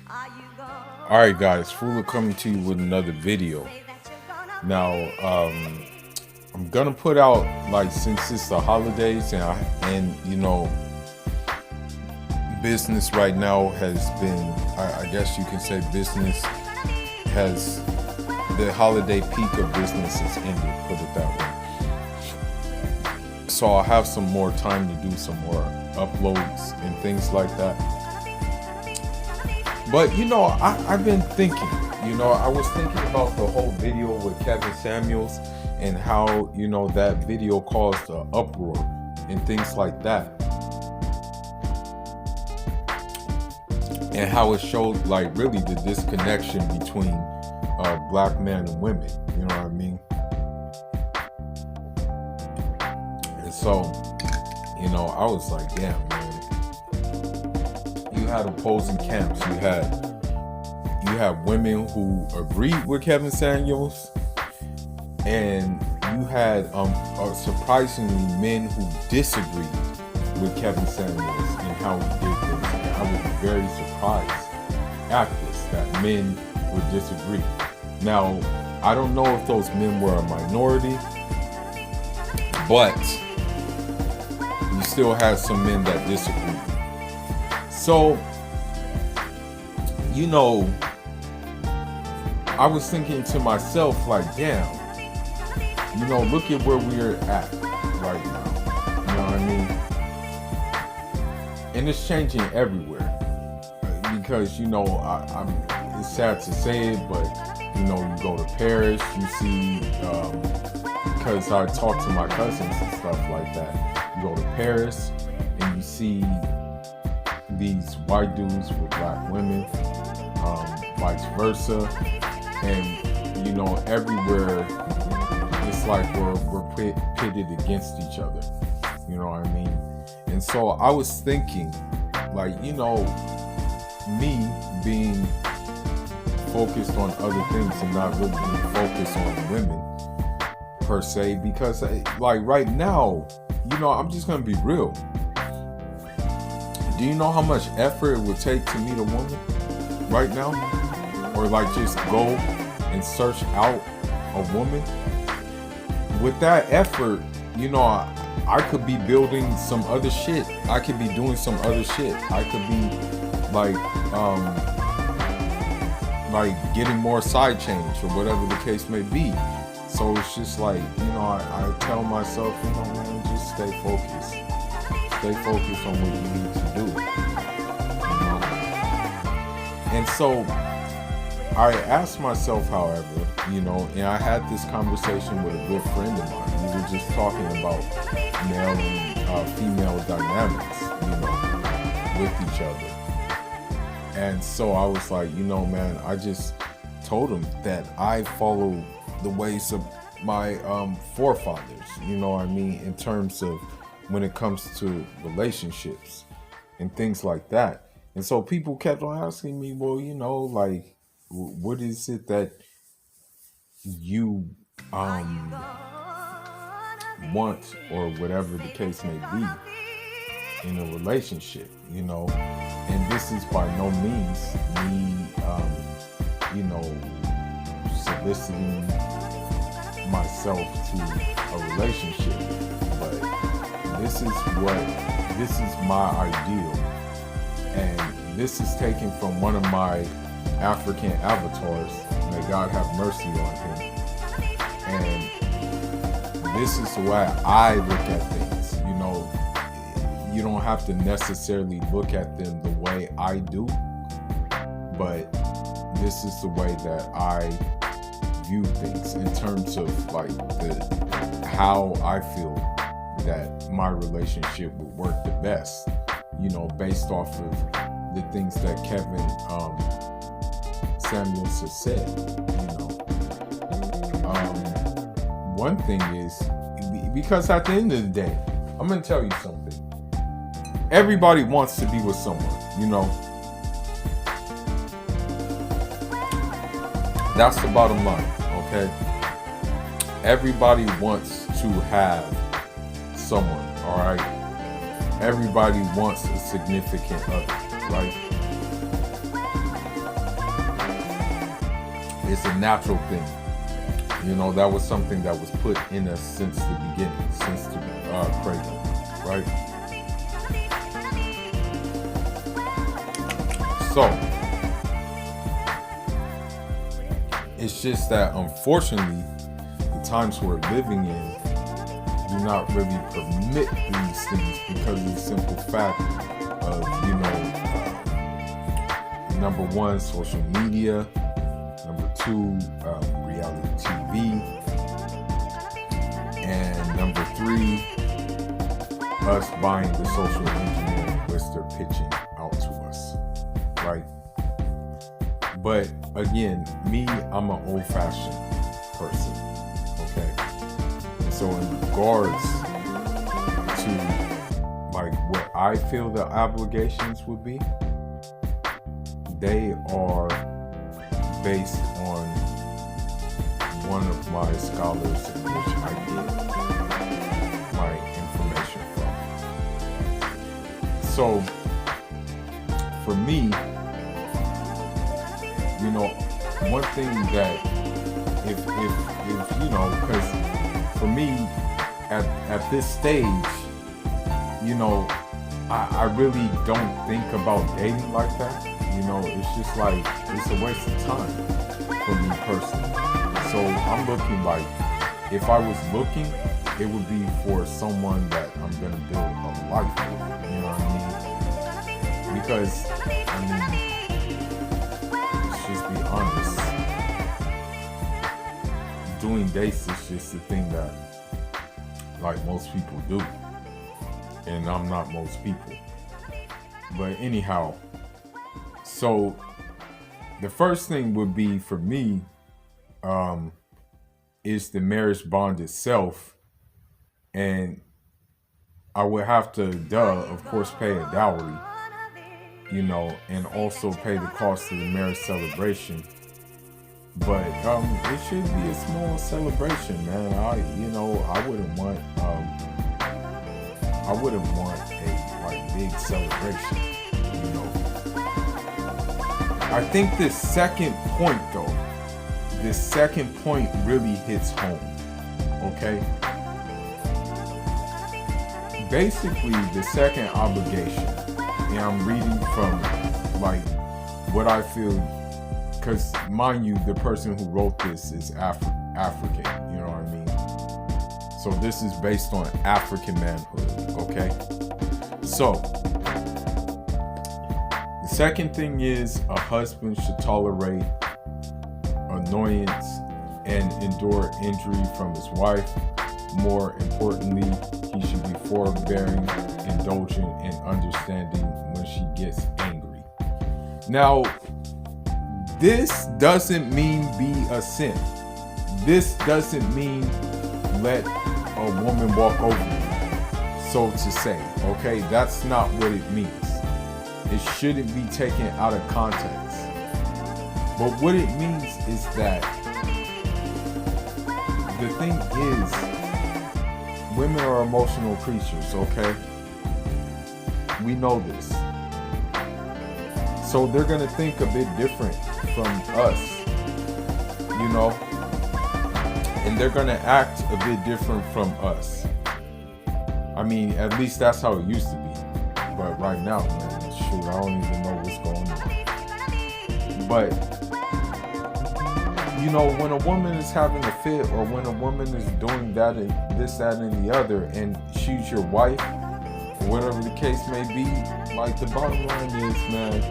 Alright guys, Fula coming to you with another video. Now, I'm gonna put out, like, since it's the holidays and you know, business right now has been, I guess you can say business has, the holiday peak of business has ended, put it that way. So I'll have some more time to do some more uploads and things like that. But, you know, I've been thinking, you know, I was thinking about the whole video with Kevin Samuels and how, you know, that video caused an uproar and things like that. And how it showed, like, really the disconnection between black men and women, you know what I mean? And so, you know, I was like, damn, man. You had opposing camps. You had women who agreed with Kevin Samuels, and you had surprisingly men who disagreed with Kevin Samuels and how he did things. And I was very surprised at this, that men would disagree. Now, I don't know if those men were a minority, but you still had some men that disagreed. So, you know, I was thinking to myself, like, damn, you know, look at where we're at right now. You know what I mean? And it's changing everywhere. Because, you know, it's sad to say it, but, you know, you go to Paris, you see, because I talk to my cousins and stuff like that. You go to Paris and you see these white dudes with black women, vice versa, and, you know, everywhere it's like we're pitted against each other, you know what I mean? And so I was thinking, like, you know, me being focused on other things and not really being focused on women per se, because, like, right now, you know, I'm just gonna be real. Do you know how much effort it would take to meet a woman right now? Or, like, just go and search out a woman? With that effort, you know, I could be building some other shit. I could be doing some other shit. I could be, like getting more side change or whatever the case may be. So it's just like, you know, I tell myself, you know, man, just stay focused. Stay focused on what you need to do, you know? And so I asked myself, however, you know, and I had this conversation with a good friend of mine. We were just talking about male and female dynamics, you know, with each other. And so I was like, you know, man, I just told him that I follow the ways of my forefathers, you know what I mean, in terms of when it comes to relationships and things like that. And so people kept on asking me, well, you know, like, what is it that you want, or whatever the case may be, in a relationship, you know? And this is by no means me, you know, soliciting myself to a relationship, but this is my ideal, and this is taken from one of my African avatars. May God have mercy on him. And this is the way I look at things. You know, you don't have to necessarily look at them the way I do, but this is the way that I view things in terms of, like, how I feel that my relationship would work the best, you know, based off of the things that Kevin Samuels has said, you know. One thing is, because at the end of the day, I'm going to tell you something. Everybody wants to be with someone, you know. That's the bottom line, okay? Everybody wants to have someone, all right? Everybody wants a significant other, right? It's a natural thing. That was something that was put in us since the beginning, since the cradle, right? So, it's just that, unfortunately, the times we're living in do not really permit these things because of the simple fact of, number one, social media, number two, reality TV, and number three, us buying the social engineering which they're pitching out to us, right? But again, me, I'm an old-fashioned person, okay? And so in regards to like what I feel the obligations would be, they are based on one of my scholars in which I get my information from. So for me, one thing that if because for me at this stage, I really don't think about dating like that. It's just like, it's a waste of time for me personally. So I'm looking like, if I was looking, it would be for someone that I'm going to build a life with, you know what I mean? Because, let's just be honest, doing dates is just the thing that, like, most people do. And I'm not most people. But anyhow, so the first thing would be for me is the marriage bond itself, and I would have to, of course, pay a dowry, and also pay the cost of the marriage celebration. But it should be a small celebration, man. I wouldn't want a big celebration, I think this second point, though, really hits home, okay? Basically, the second obligation, and I'm reading from, like, what I feel, because, mind you, the person who wrote this is African, you know what I mean? So this is based on African manhood, okay? So, the second thing is, a husband should tolerate annoyance and endure injury from his wife. More importantly, he should be forbearing, indulgent, and understanding when she gets angry. Now, this doesn't mean be a simp. This doesn't mean let a woman walk over you, so to say, okay? That's not what it means. It shouldn't be taken out of context. But what it means is that the thing is, women are emotional creatures, okay? We know this. So they're going to think a bit different from us, and they're going to act a bit different from us. I mean, at least that's how it used to be. But right now, man, shoot, I don't even know what's going on. But when a woman is having a fit, or when a woman is doing that and this, that, and the other, and she's your wife, or whatever the case may be, like, the bottom line is, man,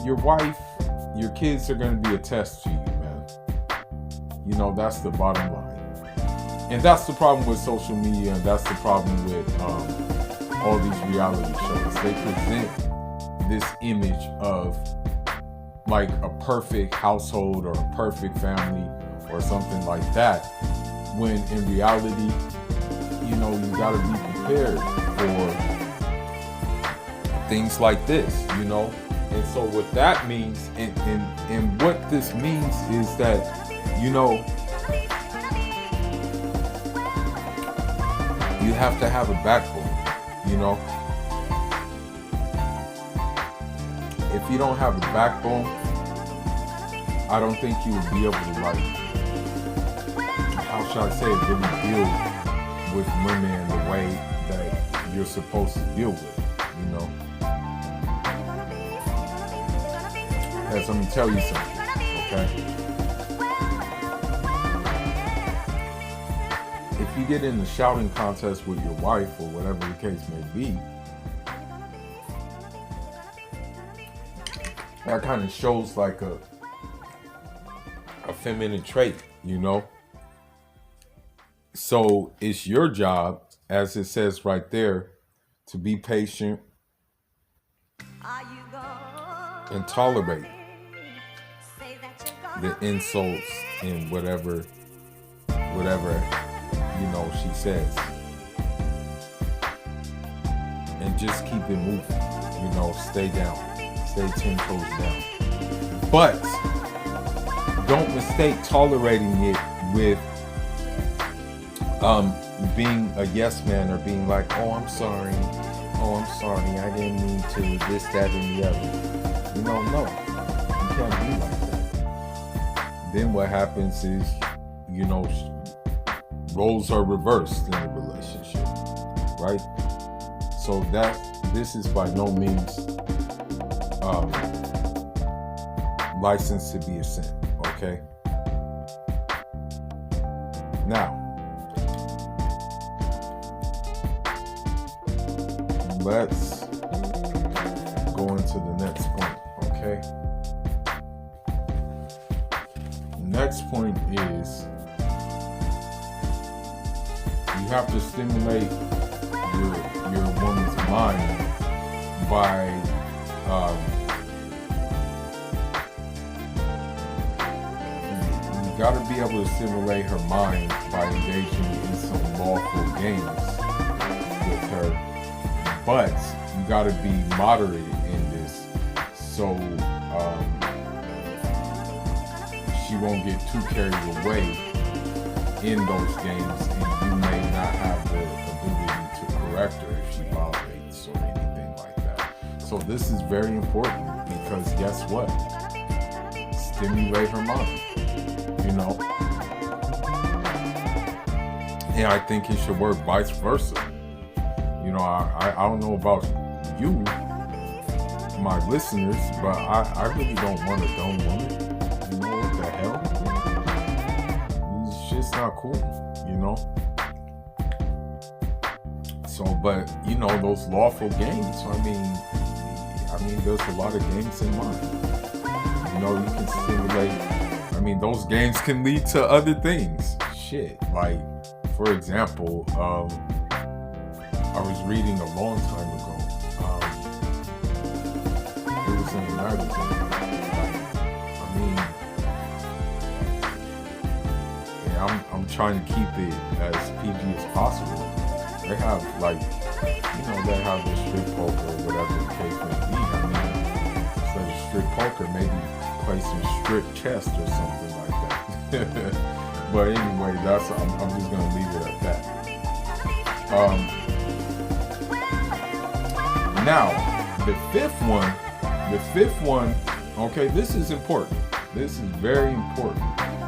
your wife, your kids are going to be a test to you, man. That's the bottom line. And that's the problem with social media, and that's the problem with all these reality shows. They present this image of, like, a perfect household or a perfect family or something like that, when in reality, you got to be prepared for things like this, And so what that means, and what this means is that, you have to have a backbone, if you don't have a backbone, I don't think you would be able to, like, how should I say it, really deal with women in the way that you're supposed to deal with, you know? As let me tell you something, okay? If you get in the shouting contest with your wife or whatever the case may be, that kind of shows like a feminine trait, you know? So it's your job, as it says right there, to be patient and tolerate the insults and whatever, you know, she says. And just keep it moving, you know, stay down, stay 10 toes down. But don't mistake tolerating it with being a yes man or being like, oh, I'm sorry, I didn't mean to, this, that, and the other. You know, no, you can't be like that. Then what happens is, you know, roles are reversed in a relationship, right? So this is by no means licensed to be a sin, okay? Now, let's go into the next point, okay? The next point is you have to stimulate your woman's mind by you got to be able to stimulate her mind by engaging in some lawful games with her. But you got to be moderated in this, so she won't get too carried away in those games, and you may not have the ability to correct her if she violates or anything like that. So this is very important because guess what? Stimulate her mind, you know? And I think it should work vice versa. You know, I don't know about you, my listeners, but I really don't want a dumb woman. You know, what the hell? It's just not cool, you know? So, but, you know, those lawful games, I mean, there's a lot of games in mind. You know, you can stimulate, those games can lead to other things. Shit, like, for example, I was reading a long time ago. It was in a magazine. I'm trying to keep it as PG as possible. They have they have the strip poker or whatever the case may be. Instead of strip poker, maybe play some strip chess or something like that. But anyway, I'm just gonna leave it at that. Now, the fifth one, okay, this is important. This is very important.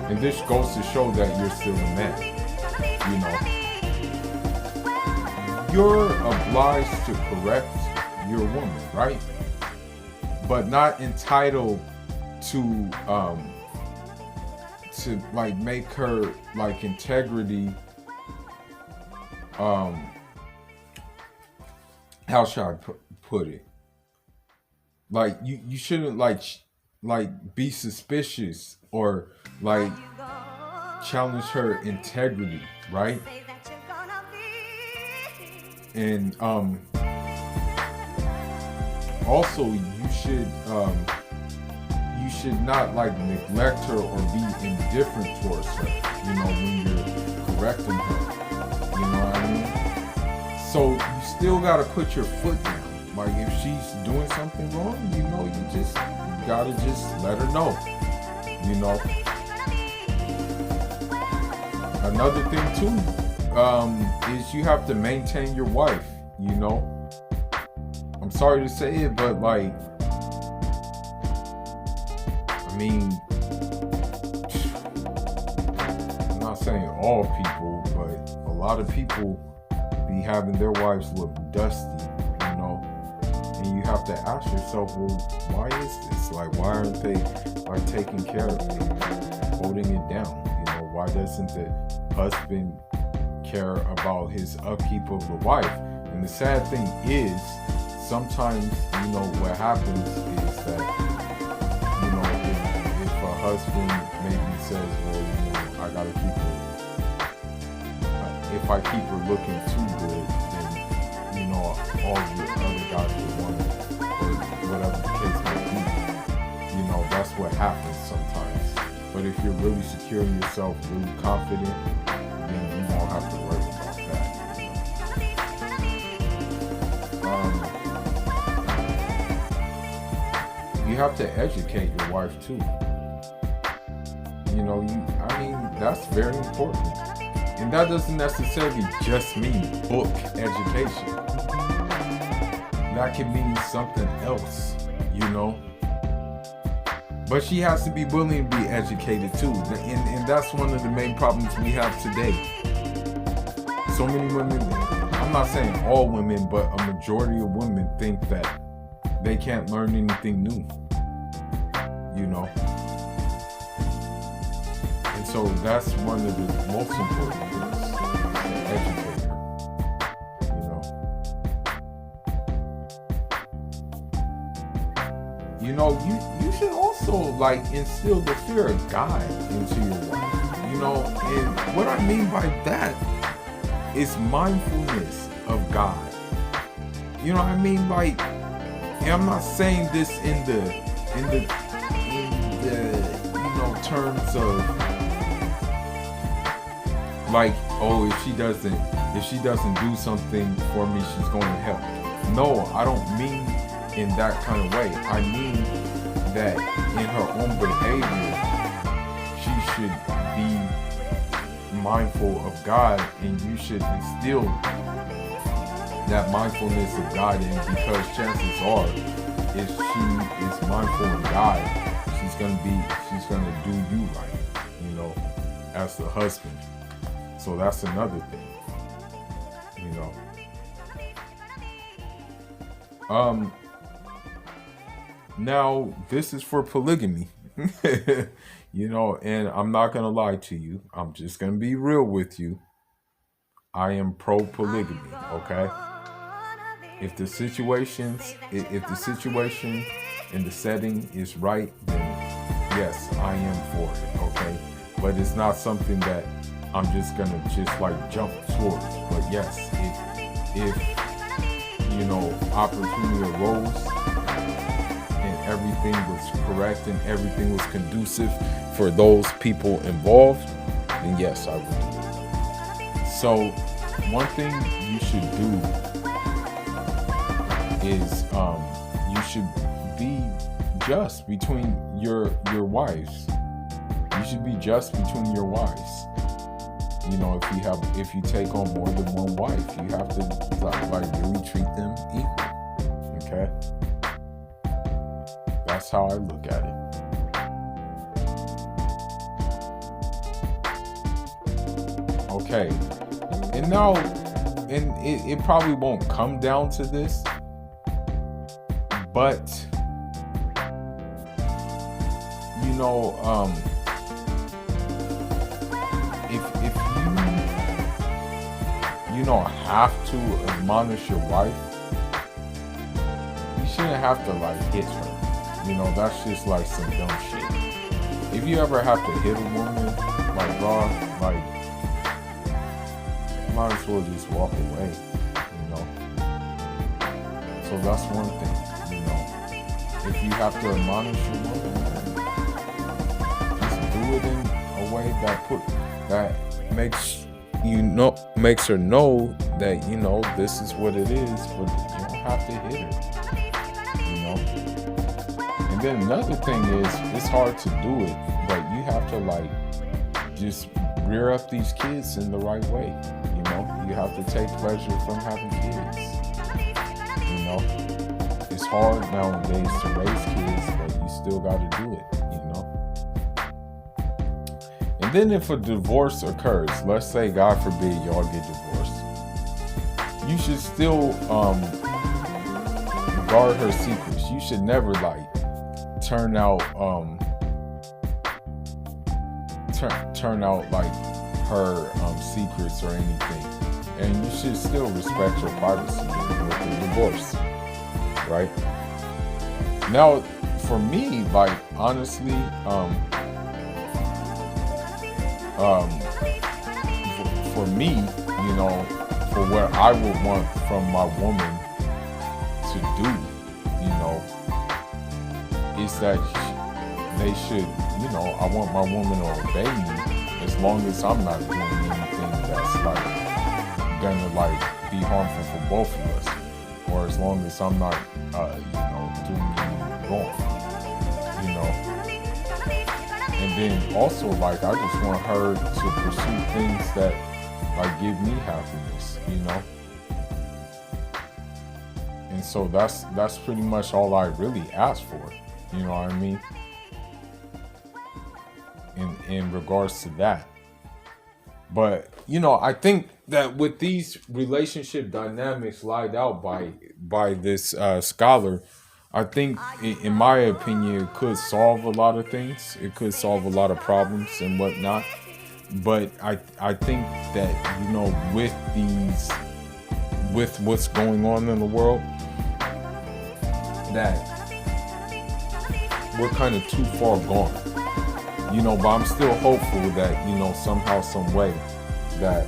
And this goes to show that you're still a man. You know, you're obliged to correct your woman, right? But not entitled to like make her like integrity how should I put it? Like you shouldn't like be suspicious or like challenge her integrity, right? And also you should not like neglect her or be indifferent towards her, you know, when you're correcting her. You know what I mean? So you still gotta put your foot down. Like if she's doing something wrong, you know, you gotta just let her know. You know. Another thing too, is you have to maintain your wife, you know. I'm sorry to say it, but like I mean, I'm not saying all people, but a lot of people be having their wives look dusty, you know, and you have to ask yourself, well, why is this? Like, why aren't they taking care of it, holding it down? You know, why doesn't the husband care about his upkeep of the wife? And the sad thing is, sometimes, you know, what happens is that, you know, if a husband maybe says, well, you know, I gotta keep her, if I keep her looking too good, then, you know, all the other guys will want it, or whatever the case may be. You know, that's what happens sometimes. But if you're really secure in yourself, really confident, then you won't have to worry about that. You have to educate your wife too. You know, I mean, that's very important. And that doesn't necessarily just mean book education. That can mean something else, you know. But she has to be willing to be educated too. And that's one of the main problems we have today. So many women, I'm not saying all women, but a majority of women think that they can't learn anything new, you know. And so that's one of the most important things, to educate her, you know. You know, you should also like instill the fear of God into your wife, you know. And what I mean by that is mindfulness of God. You know what I mean? Like, and I'm not saying this in the you know, terms of like, oh, if she doesn't do something for me, she's going to hell. No, I don't mean in that kind of way. I mean that in her own behavior, she should be mindful of God, and you should instill that mindfulness of God in, because chances are, if she is mindful of God, she's gonna do you right, you know, as the husband. So that's another thing, you know. Now this is for polygamy, you know, and I'm not gonna lie to you. I'm just gonna be real with you. I am pro-polygamy, okay? If the situation and the setting is right, then yes, I am for it, okay? But it's not something that I'm just gonna like jump towards. But yes, if you know, opportunity arose and everything was correct and everything was conducive for those people involved, then yes, I would do it. So one thing you should do is you should be just between your wives. You should be just between your wives. You know, if you take on more than one wife, you have to like really treat them equal. Okay? That's how I look at it. Okay. And now, and it probably won't come down to this, but you know, if you know, have to admonish your wife, you shouldn't have to like hit her. You know, that's just like some dumb shit. If you ever have to hit a woman, like raw, like, might as well just walk away, you know. So that's one thing, you know. If you have to admonish your woman, just do it in a way that makes her know that, you know, this is what it is, but you don't have to hit her, you know. And then another thing is, it's hard to do it, but you have to like just rear up these kids in the right way. You know, you have to take pleasure from having kids. You know, it's hard nowadays to raise kids, but you still got to do it. You know, And then if a divorce occurs, let's say God forbid y'all get divorced, you should still guard her secrets. You should never like turn out like her secrets or anything. And you should still respect your privacy with the divorce, right? Now, for me, like honestly, for me, you know, for what I would want from my woman to do, you know, is that they should, you know, I want my woman to obey me as long as I'm not doing anything that's like gonna like be harmful for both of us, or as long as I'm not, you know, doing anything wrong, you know. And then also, like, I just want her to pursue things that like give me happiness, you know. And so that's pretty much all I really ask for, you know what I mean? In regards to that. But, you know, I think that with these relationship dynamics laid out by this scholar, I think, in my opinion, it could solve a lot of things. It could solve a lot of problems and whatnot. But I think that, you know, with what's going on in the world, that we're kind of too far gone. You know, but I'm still hopeful that, you know, somehow, some way that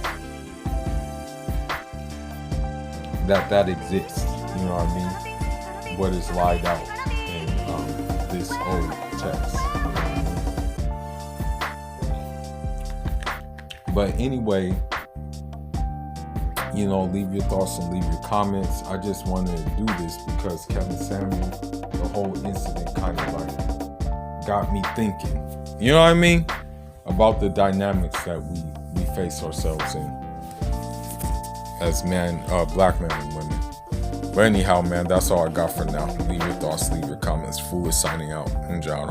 exists. You know what I mean? What is laid out in this old text. But anyway, you know, leave your thoughts and leave your comments. I just wanted to do this because Kevin Samuel, the whole incident kind of like got me thinking. You know what I mean? About the dynamics that we face ourselves in as black men and women. But anyhow, man, that's all I got for now. Leave your thoughts, leave your comments. Fool is signing out. Enjoy,